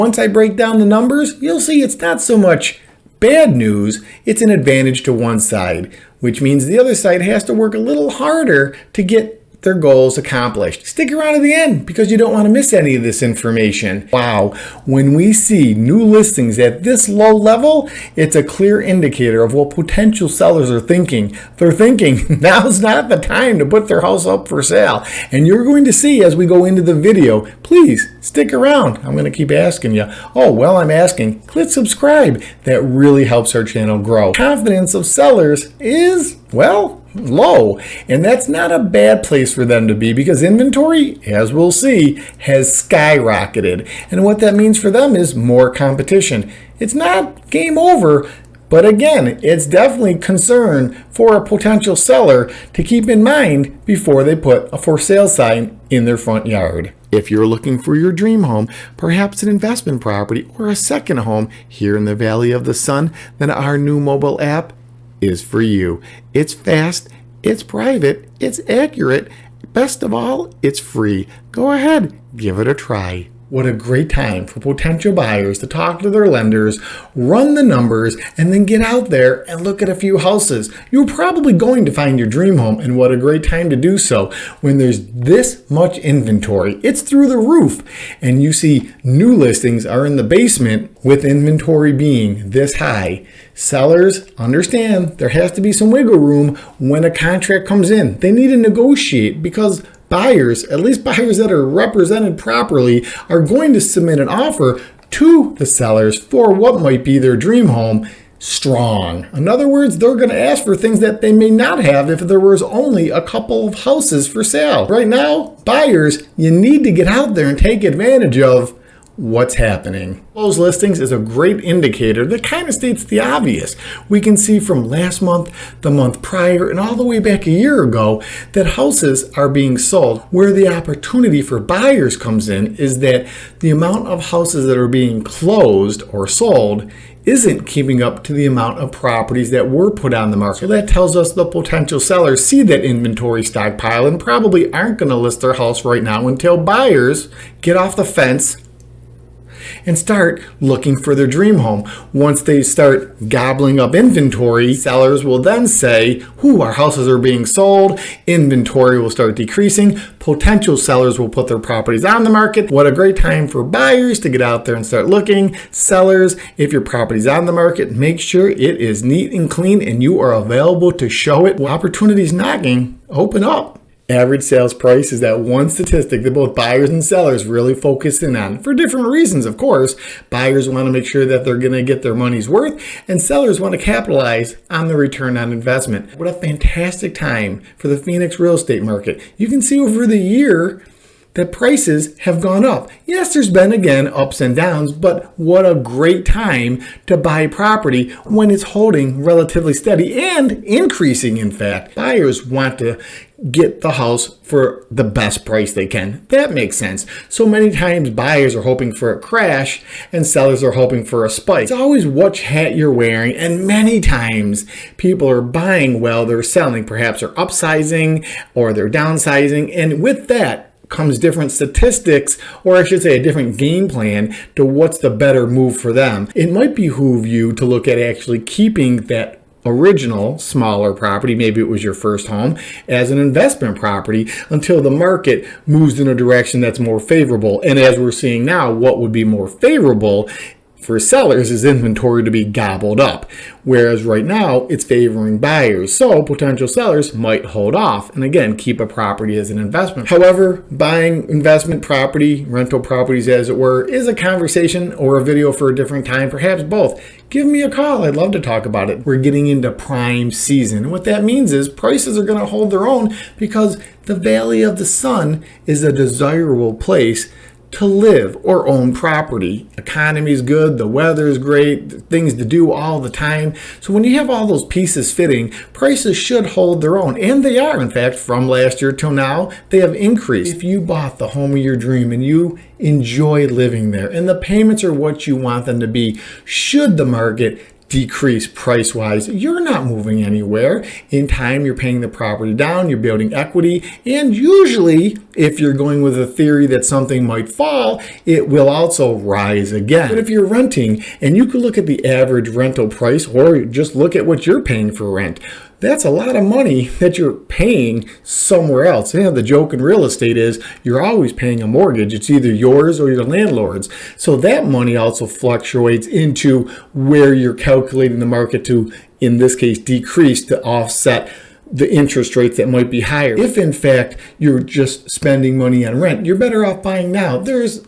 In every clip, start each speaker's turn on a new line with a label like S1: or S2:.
S1: Once I break down the numbers, you'll see it's not so much bad news, it's an advantage to one side, which means the other side has to work a little harder to get their goals accomplished. Stick around to the end because you don't want to miss any of this information. Wow, when we see new listings at this low level, it's a clear indicator of what potential sellers are thinking. They're thinking now's not the time to put their house up for sale. And you're going to see as we go into the video. Please stick around. I'm going to keep asking you. Oh, well, I'm asking. Click subscribe. That really helps our channel grow. Confidence of sellers is, well, low, and that's not a bad place for them to be because inventory, as we'll see, has skyrocketed. And what that means for them is more competition. It's not game over, but again, it's definitely concern for a potential seller to keep in mind before they put a for sale sign in their front yard. If you're looking for your dream home, perhaps an investment property or a second home here in the Valley of the Sun, then our new mobile app is for you. It's fast, it's private, it's accurate. Best of all, it's free. Go ahead, give it a try. What a great time for potential buyers to talk to their lenders, run the numbers, and then get out there and look at a few houses. You're probably going to find your dream home, and what a great time to do so when there's this much inventory. It's through the roof, and you see new listings are in the basement with inventory being this high. Sellers understand there has to be some wiggle room when a contract comes in. They need to negotiate because buyers, at least buyers that are represented properly, are going to submit an offer to the sellers for what might be their dream home strong. In other words, they're going to ask for things that they may not have if there was only a couple of houses for sale. Right now, buyers, you need to get out there and take advantage of what's happening. Closed listings is a great indicator that kind of states the obvious. We can see from last month, the month prior, and all the way back a year ago that houses are being sold. Where the opportunity for buyers comes in is that the amount of houses that are being closed or sold isn't keeping up to the amount of properties that were put on the market. So that tells us the potential sellers see that inventory stockpile and probably aren't going to list their house right now until buyers get off the fence and start looking for their dream home. Once they start gobbling up inventory, sellers will then say, our houses are being sold, inventory will start decreasing, potential sellers will put their properties on the market. What a great time for buyers to get out there and start looking. Sellers, if your property's on the market, make sure it is neat and clean and you are available to show it. When opportunities knocking, open up. Average sales price is that one statistic that both buyers and sellers really focus in on for different reasons, of course. Buyers want to make sure that they're going to get their money's worth, and sellers want to capitalize on the return on investment. What a fantastic time for the Phoenix real estate market. You can see over the year that prices have gone up. Yes, there's been, again, ups and downs, but what a great time to buy property when it's holding relatively steady and increasing, in fact. Buyers want to get the house for the best price they can. That makes sense. So many times buyers are hoping for a crash and sellers are hoping for a spike. It's always which hat you're wearing, and many times people are buying while they're selling. Perhaps they're upsizing or they're downsizing, and with that comes different statistics, or I should say a different game plan to what's the better move for them. It might behoove you to look at actually keeping that original smaller property, maybe it was your first home, as an investment property until the market moves in a direction that's more favorable. And as we're seeing now, what would be more favorable for sellers is inventory to be gobbled up, whereas right now it's favoring buyers. So potential sellers might hold off and again keep a property as an investment. However, buying investment property, rental properties as it were, is a conversation or a video for a different time, perhaps both. Give me a call. I'd love to talk about it. We're getting into prime season. And what that means is prices are going to hold their own because the Valley of the Sun is a desirable place to live or own property. Economy's good, the weather's great, things to do all the time. So when you have all those pieces fitting, prices should hold their own. And they are, in fact, from last year till now, they have increased. If you bought the home of your dream and you enjoy living there and the payments are what you want them to be, should the market decrease price-wise. You're not moving anywhere. In time, you're paying the property down, you're building equity, and usually, if you're going with a theory that something might fall, it will also rise again. But if you're renting, and you could look at the average rental price, or just look at what you're paying for rent, that's a lot of money that you're paying somewhere else. Yeah, the joke in real estate is you're always paying a mortgage. It's either yours or your landlord's. So that money also fluctuates into where you're calculating the market to, in this case, decrease to offset the interest rates that might be higher. If in fact you're just spending money on rent, you're better off buying now.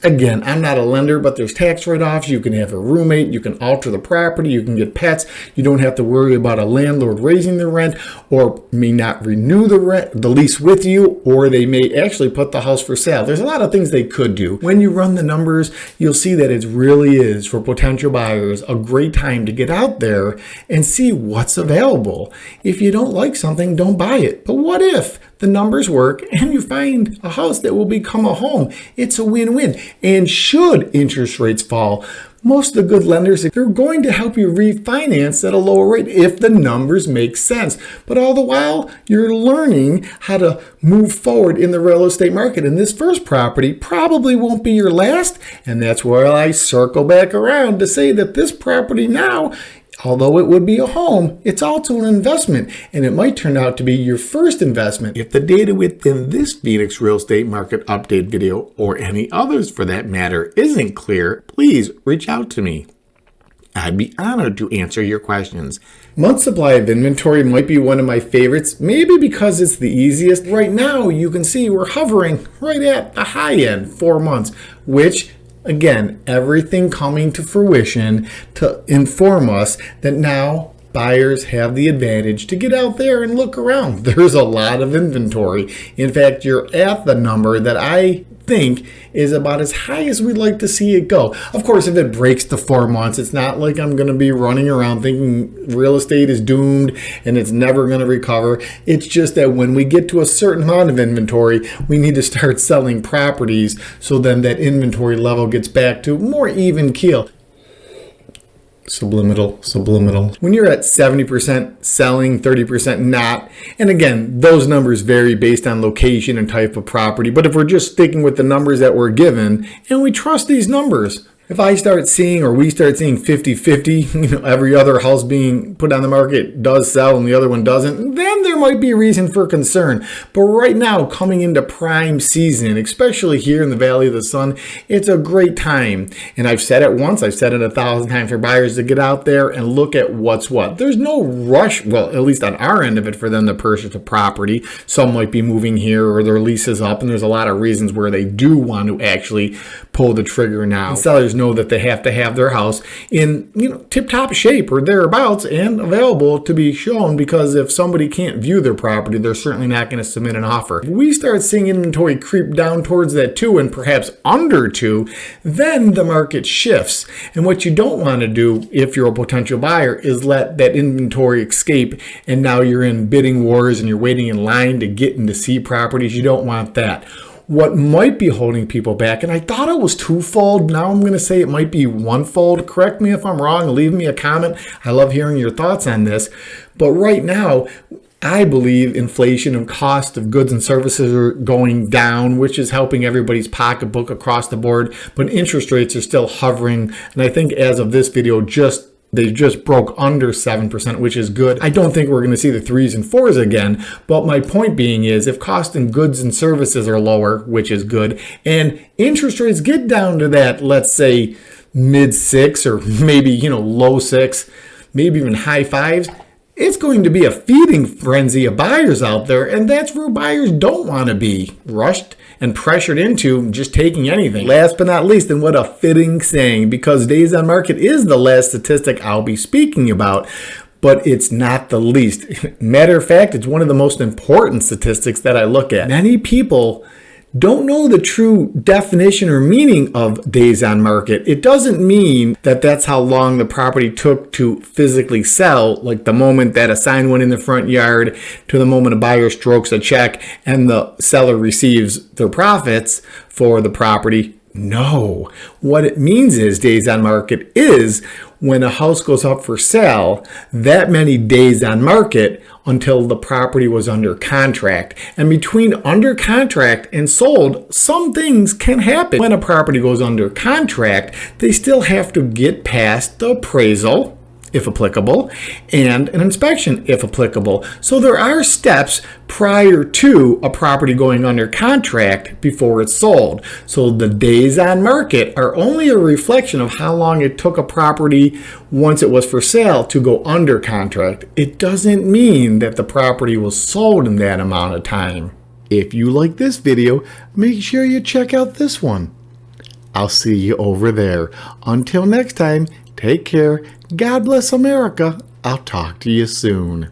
S1: Again, I'm not a lender, but there's tax write-offs. You can have a roommate, you can alter the property, you can get pets. You don't have to worry about a landlord raising the rent or may not renew the lease with you, or they may actually put the house for sale. There's a lot of things they could do. When you run the numbers, you'll see that it really is, for potential buyers, a great time to get out there and see what's available. If you don't like something, don't buy it. But what if the numbers work and you find a house that will become a home? It's a win-win. And should interest rates fall, most of the good lenders, they're going to help you refinance at a lower rate if the numbers make sense. But all the while, you're learning how to move forward in the real estate market. And this first property probably won't be your last. And that's where I circle back around to say that this property now, although it would be a home, it's also an investment, and it might turn out to be your first investment. If the data within this Phoenix real estate market update video, or any others for that matter, isn't clear, please reach out to me. I'd be honored to answer your questions. Month supply of inventory might be one of my favorites, maybe because it's the easiest. Right now, you can see we're hovering right at the high end, 4 months, which, again, everything coming to fruition to inform us that now buyers have the advantage to get out there and look around. There's a lot of inventory. In fact, you're at the number that I think is about as high as we'd like to see it go. Of course, if it breaks the 4 months, it's not like I'm going to be running around thinking real estate is doomed and it's never going to recover. It's just that when we get to a certain amount of inventory, we need to start selling properties so then that inventory level gets back to more even keel. Subliminal. When you're at 70% selling, 30% not, and again, those numbers vary based on location and type of property, but if we're just sticking with the numbers that we're given, and we trust these numbers, if I start seeing, or we start seeing 50-50, every other house being put on the market does sell and the other one doesn't, then there might be a reason for concern. But right now, coming into prime season, especially here in the Valley of the Sun, it's a great time. And I've said it once, I've said it 1,000 times for buyers to get out there and look at what's what. There's no rush, well, at least on our end of it, for them to purchase a property. Some might be moving here or their lease is up, and there's a lot of reasons where they do want to actually pull the trigger now. And sellers know that they have to have their house in tip-top shape or thereabouts and available to be shown, because if somebody can't view their property, they're certainly not going to submit an offer. If we start seeing inventory creep down towards that 2 and perhaps under 2, then the market shifts. And what you don't want to do if you're a potential buyer is let that inventory escape and now you're in bidding wars and you're waiting in line to get in to see properties. You don't want that. What might be holding people back, and I thought it was twofold, now I'm going to say it might be onefold. Correct me if I'm wrong, leave me a comment. I love hearing your thoughts on this. But right now, I believe inflation and cost of goods and services are going down, which is helping everybody's pocketbook across the board. But interest rates are still hovering, and I think as of this video, they just broke under 7%, which is good. I don't think we're going to see the 3s and 4s again, but my point being is if cost in goods and services are lower, which is good, and interest rates get down to that, let's say mid 6 or maybe, low 6, maybe even high 5s, it's going to be a feeding frenzy of buyers out there, and that's where buyers don't want to be rushed and pressured into just taking anything. Last but not least, and what a fitting saying, because days on market is the last statistic I'll be speaking about, but it's not the least. Matter of fact, it's one of the most important statistics that I look at. Many people don't know the true definition or meaning of days on market. It doesn't mean that that's how long the property took to physically sell, like the moment that a sign went in the front yard to the moment a buyer strokes a check and the seller receives their profits for the property. No. What it means is days on market is when a house goes up for sale, that many days on market until the property was under contract. And between under contract and sold, some things can happen. When a property goes under contract, they still have to get past the appraisal, if applicable, and an inspection, if applicable. So there are steps prior to a property going under contract before it's sold. So the days on market are only a reflection of how long it took a property once it was for sale to go under contract. It doesn't mean that the property was sold in that amount of time. If you like this video, make sure you check out this one. I'll see you over there. Until next time, take care. God bless America. I'll talk to you soon.